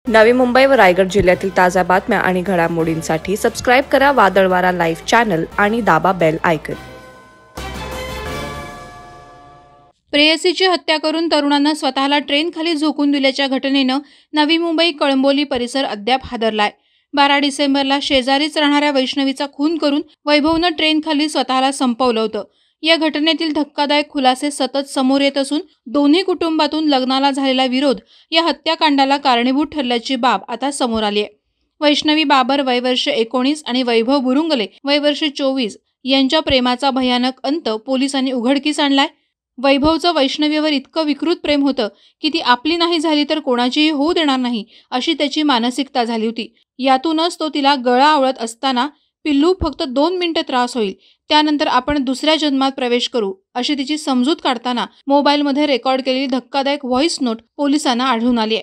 नवी मुंबई व रायगड जिल्ह्यातील ताज्या बातम्या आणि घडामोडींसाठी सबस्क्राइब करा वादळवारा लाईव्ह चॅनल आणि दाबा बेल आयकॉन। प्रेयसीची हत्या करून तरुणांना स्वतःला ट्रेनखाली झोकून दिल्याच्या घटनेनं नवी मुंबई कळंबोली परिसर अद्याप हादरलाय। 12 डिसेंबरला शेजारीच राहणाऱ्या वैष्णवीचा खून करून वैभवनं ट्रेनखाली स्वतःला संपवलं होतं। या घटनेतील धक्कादायक खुलासे सतत समोर येत असून दोन्ही कुटुंबातून लग्नाला झालेला विरोध या हत्याकांडाला कारणीभूत ठरल्याची बाब आता समोर आली आहे। वैष्णवी बाबर वय वर्ष 19 आणि वैभव बुरुंगले वय वर्ष 24 यांच्या प्रेमाचा भयानक अंत पोलिसांनी उघडकीस आणलाय। वैभवचं वैष्णवीवर इतकं विकृत प्रेम होतं की ती आपली नाही झाली तर कोणाचीही होऊ देणार नाही अशी त्याची मानसिकता झाली होती। यातूनच तो तिला गळा आवळत असताना पिल्लू फक्त 2 मिनिटं त्रास होईल, त्यानंतर आपण दुसऱ्या जन्मात प्रवेश करू अशी तिची समजूत काढताना मोबाईलमध्ये रेकॉर्ड केलेली धक्कादायक व्हॉइस नोट पोलिसांना आढळून आली आहे।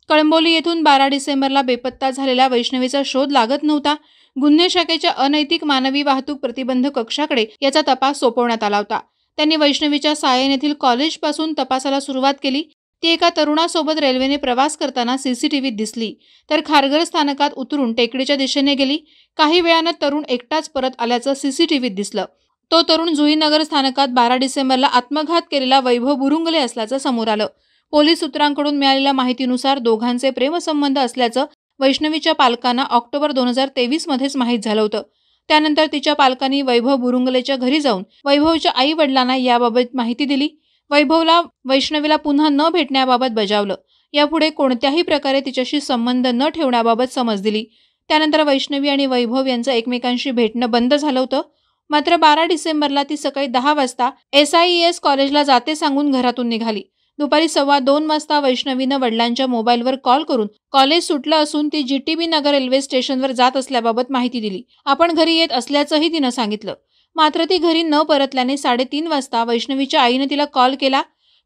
कळंबोली येथून 12 डिसेंबरला बेपत्ता झालेल्या वैष्णवीचा शोध लागत नव्हता। गुन्हे शाखेच्या अनैतिक मानवी वाहतूक प्रतिबंध कक्षाकडे याचा तपास सोपवण्यात आला होता। त्यांनी वैष्णवीच्या सायन येथील कॉलेजपासून तपासाला सुरुवात केली। ती एका तरुणासोबत रेल्वेने प्रवास करताना सीसीटीव्हीत दिसली, तर खारघर स्थानकात उतरून टेकडीच्या दिशेने गेली। काही वेळानं तरुण एकटाच परत आल्याचं सीसीटीव्हीत दिसलं। तो तरुण जुईनगर स्थानकात 12 डिसेंबरला आत्मघात केलेला वैभव बुरुंगले असल्याचं समोर आलं। पोलीस सूत्रांकडून मिळालेल्या माहितीनुसार दोघांचे प्रेमसंबंध असल्याचं वैष्णवीच्या पालकांना ऑक्टोबर 2023 मध्येच माहीत झालं होतं। त्यानंतर तिच्या पालकांनी वैभव बुरुंगलेच्या घरी जाऊन वैभवच्या आई वडिलांना याबाबत माहिती दिली। वैभवला वैष्णवीला पुन्हा न भेटण्याबाबत बजावलं। यापुढे कोणत्याही प्रकारे तिच्याशी संबंध न ठेवण्याबाबत समज दिली। त्यानंतर वैष्णवी आणि वैभव यांचं एकमेकांशी भेटणं बंद झालं होतं। मात्र 12 डिसेंबरला ती सकाळी 10 वाजता SIES कॉलेजला जाते सांगून घरातून निघाली। दुपारी 2:15 वाजता वैष्णवीनं वडिलांच्या मोबाईलवर कॉल करून कॉलेज सुटलं असून ती GTB नगर रेल्वे स्टेशनवर जात असल्याबाबत माहिती दिली। आपण घरी येत असल्याचंही तिनं सांगितलं। मात्र ती घरी न परतल्याने 3:30 वाजता वैष्णवीच्या आईने तिला कॉल केला।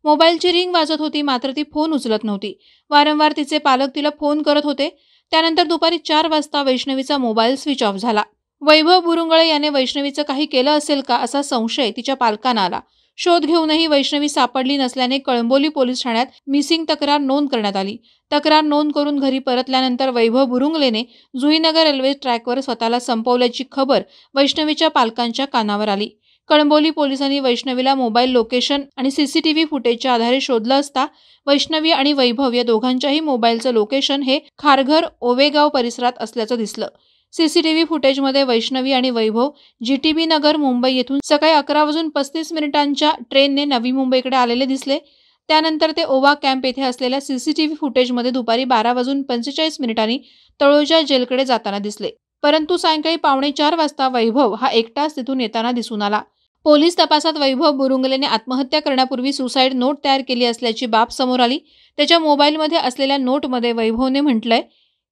मोबाईलची रिंग वाजत होती, मात्र ती फोन उचलत नव्हती। वारंवार तिचे पालक तिला फोन करत होते। त्यानंतर दुपारी 4 वाजता वैष्णवीचा मोबाईल स्विच ऑफ झाला। वैभव बुरुंगळे याने वैष्णवीचं काही केलं असेल का असा संशय तिच्या पालकांना आला। शोध घेऊनही वैष्णवी सापडली नसल्याने कळंबोली पोलीस ठाण्यात मिसिंग तक्रार नोंद करण्यात आली। तक्रार नोंद करून घरी परतल्यानंतर वैभव बुरुंगलेने जुईनगर रेल्वे ट्रॅकवर स्वतःला संपवल्याची खबर वैष्णवीच्या पालकांच्या कानावर आली। कळंबोली पोलिसांनी वैष्णवीला मोबाईल लोकेशन आणि सीसीटीव्ही फुटेजच्या आधारे शोधलं असता वैष्णवी आणि वैभव या दोघांच्याही मोबाईलचं लोकेशन हे खारघर ओवेगाव परिसरात असल्याचं दिसलं। सीसीटीव्ही फुटेजमध्ये वैष्णवी आणि वैभव GTB नगर मुंबई येथून सकाळी 11:35 ट्रेनने नवी मुंबईकडे आलेले दिसले। त्यानंतर ते ओवा कॅम्प येथे असलेल्या सीसीटीव्ही फुटेजमध्ये दुपारी 12:45 तळोजा जेलकडे जाताना दिसले। परंतु सायंकाळी 3:45 वाजता वैभव हा एकटाच तिथून येताना दिसून आला। पोलीस तपासात वैभव बुरुंगलेने आत्महत्या करण्यापूर्वी सुसाईड नोट तयार केली असल्याची बाब समोर आली। त्याच्या मोबाईलमध्ये असलेल्या नोटमध्ये वैभवने म्हटलंय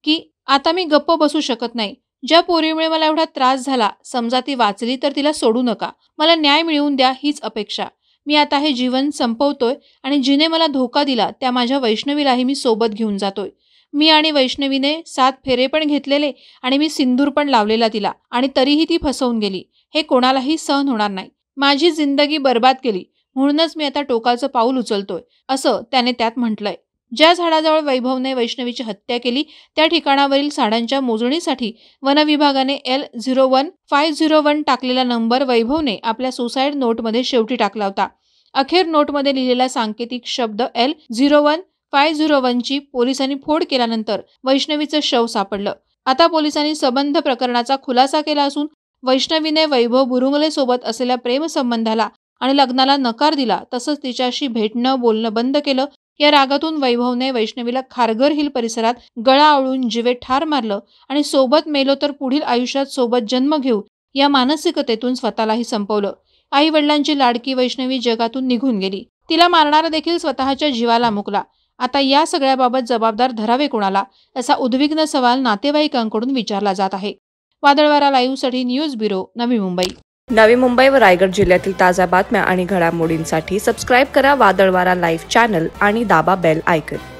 की आता मी गप्प बसू शकत नाही। ज्या पोरीमुळे मला एवढा त्रास झाला, समजा ती वाचली तर तिला सोडू नका। मला न्याय मिळवून द्या हीच अपेक्षा। मी आता हे जीवन संपवतोय आणि जिने मला धोका दिला त्या माझ्या वैष्णवीलाही मी सोबत घेऊन जातोय। मी आणि वैष्णवीने 7 फेरे पण घेतलेले आणि मी सिंदूर पण लावलेला तिला आणि तरीही ती फसवून गेली। हे कोणालाही सहन होणार नाही। माझी जिंदगी बर्बाद केली, म्हणूनच मी आता टोकाचं पाऊल उचलतोय असं त्याने त्यात म्हटलंय। ज्या झाडाजवळ वैभवने वैष्णवीची हत्या केली त्या ठिकाणावरील झाडांच्या मोजणीसाठी वन विभागाने L01501 टाकलेला नंबर वैभवने आपल्या सुसाईड नोटमध्ये शेवटी टाकला होता। अखेर नोटमध्ये लिहिलेला सांकेतिक शब्द L01501 ची पोलिसांनी फोड केल्यानंतर वैष्णवीचं शव सापडलं। आता पोलिसांनी संबंध प्रकरणाचा खुलासा केला असून वैष्णवीने वैभव बुरुंगले सोबत असलेल्या प्रेमसंबंधाला आणि लग्नाला नकार दिला, तसंच तिच्याशी भेटणं बोलणं बंद केलं। या रागातून वैभवने वैष्णवीला खारघर हिल परिसरात गळा आवळून जीवे ठार मारलं आणि सोबत मेलो तर पुढील आयुष्यात सोबत जन्म घेऊ या मानसिकतेतून स्वतःलाही संपवलं। आई वडिलांची लाडकी वैष्णवी जगातून निघून गेली। तिला मारणारा देखील स्वतःच्या जीवाला मुकला। आता या सगळ्याबाबत जबाबदार धरावे कोणाला असा उद्विग्न सवाल नातेवाईकांकडून विचारला जात आहे। वादळवारा लाईव्हसाठी न्यूज ब्युरो, नवी मुंबई। नवी मुंबई व रायगड जिल्ह्यातील ताज्या बातम्या आणि घडामोडींसाठी सबस्क्राइब करा वादळवारा लाईव्ह चॅनल आणि दाबा बेल आयकॉन।